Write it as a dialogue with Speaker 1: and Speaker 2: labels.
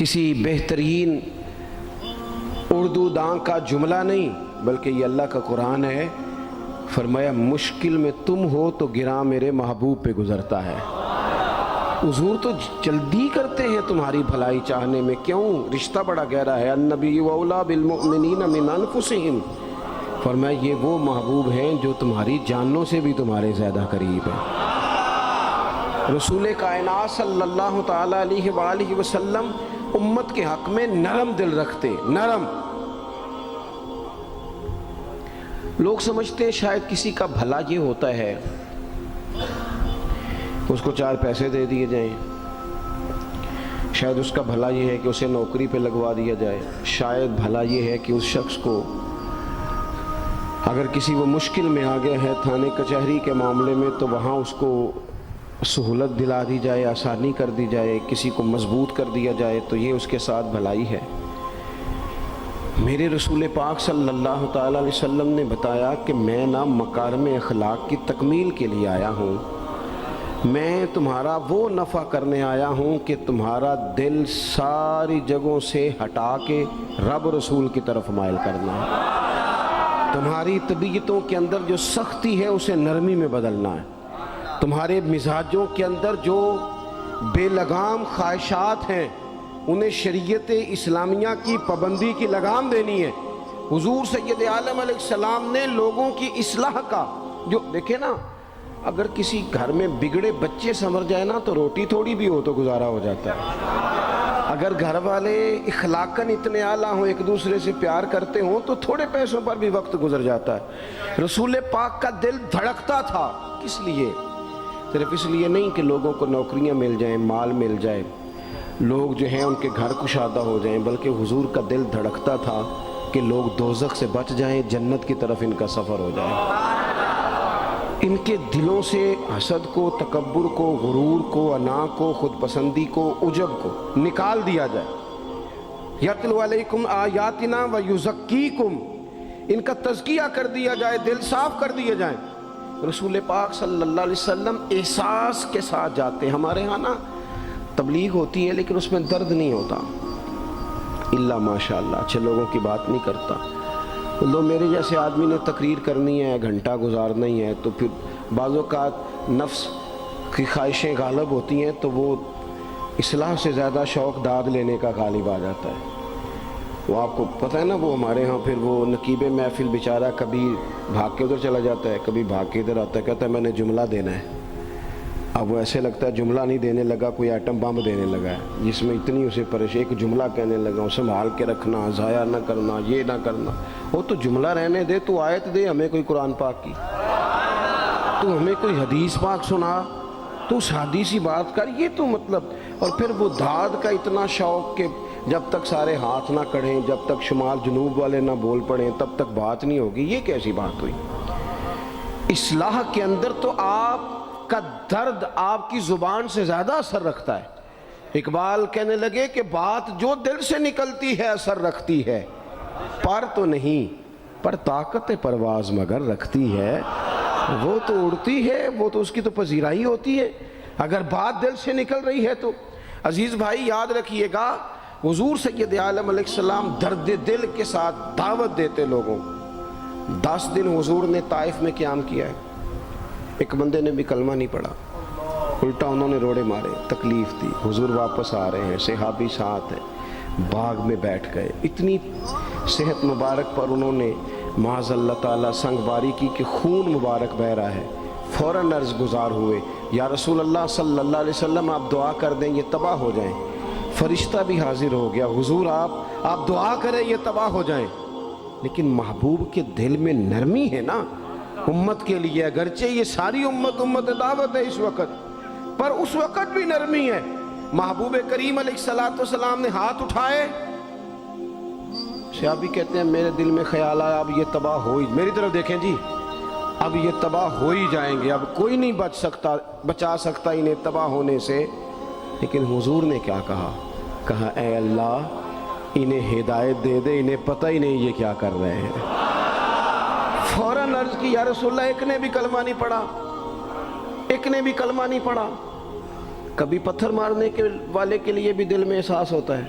Speaker 1: کسی بہترین اردو داں کا جملہ نہیں بلکہ یہ اللہ کا قرآن ہے۔ فرمایا مشکل میں تم ہو تو گراں میرے محبوب پہ گزرتا ہے۔ حضور تو جلدی کرتے ہیں تمہاری بھلائی چاہنے میں، کیوں؟ رشتہ بڑا گہرا ہے۔ النبی اولیٰ بالمؤمنین من انفسہم، فرمایا یہ وہ محبوب ہیں جو تمہاری جانوں سے بھی تمہارے زیادہ قریب ہیں۔ رسول کائنات صلی اللہ تعالی علیہ وآلہ وسلم امت کے حق میں نرم دل رکھتے، نرم۔ لوگ سمجھتے ہیں شاید کسی کا بھلا یہ ہوتا ہے اس کو 4 پیسے دے دیے جائیں، شاید اس کا بھلا یہ ہے کہ اسے نوکری پہ لگوا دیا جائے، شاید بھلا یہ ہے کہ اس شخص کو اگر کسی وہ مشکل میں آ گیا ہے تھانے کچہری کے معاملے میں تو وہاں اس کو سہولت دلا دی جائے، آسانی کر دی جائے، کسی کو مضبوط کر دیا جائے، تو یہ اس کے ساتھ بھلائی ہے۔ میرے رسول پاک صلی اللہ تعالی علیہ وسلم نے بتایا کہ میں نہ مکارم اخلاق کی تکمیل کے لیے آیا ہوں، میں تمہارا وہ نفع کرنے آیا ہوں کہ تمہارا دل ساری جگہوں سے ہٹا کے رب رسول کی طرف مائل کرنا ہے، تمہاری طبیعتوں کے اندر جو سختی ہے اسے نرمی میں بدلنا ہے، تمہارے مزاجوں کے اندر جو بے لگام خواہشات ہیں انہیں شریعت اسلامیہ کی پابندی کی لگام دینی ہے۔ حضور سید عالم علیہ السلام نے لوگوں کی اصلاح کا جو دیکھیں نا، اگر کسی گھر میں بگڑے بچے سنور جائے نا تو روٹی تھوڑی بھی ہو تو گزارا ہو جاتا ہے، اگر گھر والے اخلاقاً اتنے اعلیٰ ہوں، ایک دوسرے سے پیار کرتے ہوں تو تھوڑے پیسوں پر بھی وقت گزر جاتا ہے۔ رسول پاک کا دل دھڑکتا تھا، کس لیے؟ صرف اس لیے نہیں کہ لوگوں کو نوکریاں مل جائیں، مال مل جائے، لوگ جو ہیں ان کے گھر کشادہ ہو جائیں، بلکہ حضور کا دل دھڑکتا تھا کہ لوگ دوزخ سے بچ جائیں، جنت کی طرف ان کا سفر ہو جائے، ان کے دلوں سے حسد کو، تکبر کو، غرور کو، انا کو، خود پسندی کو، عجب کو نکال دیا جائے۔ یتلو علیکم آیاتنا ویزکیکم، ان کا تزکیہ کر دیا جائے، دل صاف کر دیے جائیں۔ رسول پاک صلی اللہ علیہ وسلم احساس کے ساتھ جاتے ہیں۔ ہمارے ہاں نا تبلیغ ہوتی ہے لیکن اس میں درد نہیں ہوتا، اللہ ماشاءاللہ اچھے لوگوں کی بات نہیں کرتا۔ لو میرے جیسے آدمی نے تقریر کرنی ہے، گھنٹہ گزارنا ہی ہے، تو پھر بعض اوقات نفس کی خواہشیں غالب ہوتی ہیں تو وہ اصلاح سے زیادہ شوق داد لینے کا غالب آ جاتا ہے۔ وہ آپ کو پتہ ہے نا، وہ ہمارے ہاں پھر وہ نقیب محفل بیچارہ کبھی بھاگ کے ادھر چلا جاتا ہے، کبھی بھاگ کے ادھر آتا ہے، کہتا ہے میں نے جملہ دینا ہے۔ اب وہ ایسے لگتا ہے جملہ نہیں دینے لگا، کوئی ایٹم بم دینے لگا ہے، جس میں اتنی اسے پریشانی، ایک جملہ کہنے لگا، اسے سنبھال کے رکھنا، ضائع نہ کرنا، یہ نہ کرنا۔ وہ تو جملہ رہنے دے، تو آیت دے ہمیں کوئی قرآن پاک کی، تو ہمیں کوئی حدیث پاک سنا، تو اس حدیثی بات کر، یہ تو مطلب۔ اور پھر وہ داد کا اتنا شوق کہ جب تک سارے ہاتھ نہ کڑھیں، جب تک شمال جنوب والے نہ بول پڑیں تب تک بات نہیں ہوگی۔ یہ کیسی بات ہوئی؟ اصلاح کے اندر تو آپ کا درد آپ کی زبان سے زیادہ اثر رکھتا ہے۔ اقبال کہنے لگے کہ بات جو دل سے نکلتی ہے اثر رکھتی ہے، پر تو نہیں، پر طاقت پرواز مگر رکھتی ہے۔ وہ تو اڑتی ہے، وہ تو اس کی تو پذیرائی ہوتی ہے، اگر بات دل سے نکل رہی ہے تو۔ عزیز بھائی یاد رکھیے گا، حضور سید عالم علیہ السلام درد دل کے ساتھ دعوت دیتے لوگوں۔ 10 دن حضور نے طائف میں قیام کیا ہے، ایک بندے نے بھی کلمہ نہیں پڑھا، الٹا انہوں نے روڑے مارے، تکلیف دی۔ حضور واپس آ رہے ہیں، صحابی ساتھ ہیں، باغ میں بیٹھ گئے، اتنی صحت مبارک پر انہوں نے معاذ اللہ تعالیٰ سنگ باری کی کہ خون مبارک بہہ رہا ہے۔ فوراً عرض گزار ہوئے، یا رسول اللہ صلی اللہ علیہ وسلم آپ دعا کر دیں یہ تباہ ہو جائیں۔ فرشتہ بھی حاضر ہو گیا، حضور آپ دعا کریں یہ تباہ ہو جائیں۔ لیکن محبوب کے دل میں نرمی ہے نا امت کے لیے، اگرچہ یہ ساری امت دعوت ہے اس وقت، پر اس وقت بھی نرمی ہے۔ محبوب کریم علیہ السلام نے ہاتھ اٹھائے، صحابی کہتے ہیں میرے دل میں خیال آیا اب یہ تباہ ہو ہی، میری طرف دیکھیں جی، اب یہ تباہ ہو ہی جائیں گے، اب کوئی نہیں بچا سکتا انہیں تباہ ہونے سے۔ لیکن حضور نے کیا کہا اے اللہ انہیں ہدایت دے دے، انہیں پتہ ہی نہیں یہ کیا کر رہے ہیں۔ فوراً عرض کی یا رسول اللہ ایک نے بھی کلمہ نہیں پڑھا، ایک نے بھی کلمہ نہیں پڑھا۔ کبھی پتھر مارنے والے کے لیے بھی دل میں احساس ہوتا ہے،